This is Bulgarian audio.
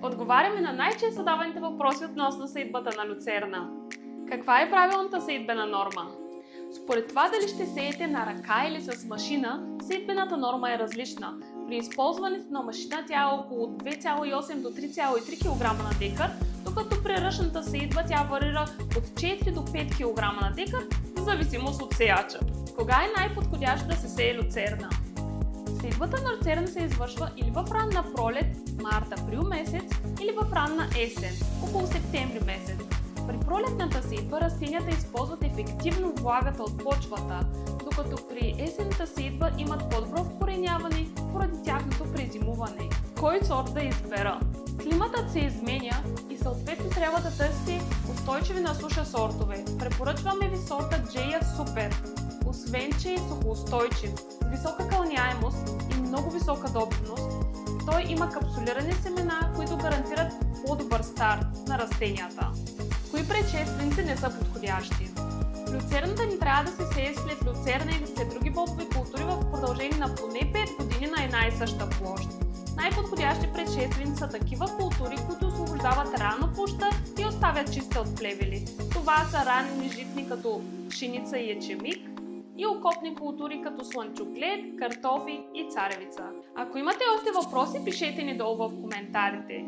Отговаряме на най-често задаваните въпроси относно сеитбата на люцерна. Каква е правилната сеитбена норма? Според това дали ще сеете на ръка или с машина, сеитбената норма е различна. При използването на машина тя е около 2,8 до 3,3 кг на декар, докато при ръчната сеитба тя варира от 4 до 5 кг на декар, в зависимост от сеяча. Кога е най-подходящо да се сее люцерна? Сеитбата на люцерна се извършва или в ранна пролет, март-април месец, или в ранна есен, около септември месец. При пролетната сеитба растенията използват ефективно влагата от почвата, докато при есенната сеитба имат по-добро вкореняване поради тяхното презимуване. Кой сорт да избера? Климатът се изменя и съответно трябва да търсите устойчиви на суша сортове. Препоръчваме ви сорта Джея Супер. Освен че е сухоустойчив, с висока кълняемост и много висока добивност, той има капсулирани семена, които гарантират по-добър старт на растенията. Кои предшественици не са подходящи? Люцерната ни трябва да се сее след люцерна или след други бобови култури в продължение на поне 5 години на една и съща площ. Най-подходящи предшественици са такива култури, които освобождават рано площта и оставят чиста от плевели. Това са ранни житни като пшеница и ечемик и окопни култури като слънчоглед, картофи и царевица. Ако имате още въпроси, пишете ни долу в коментарите.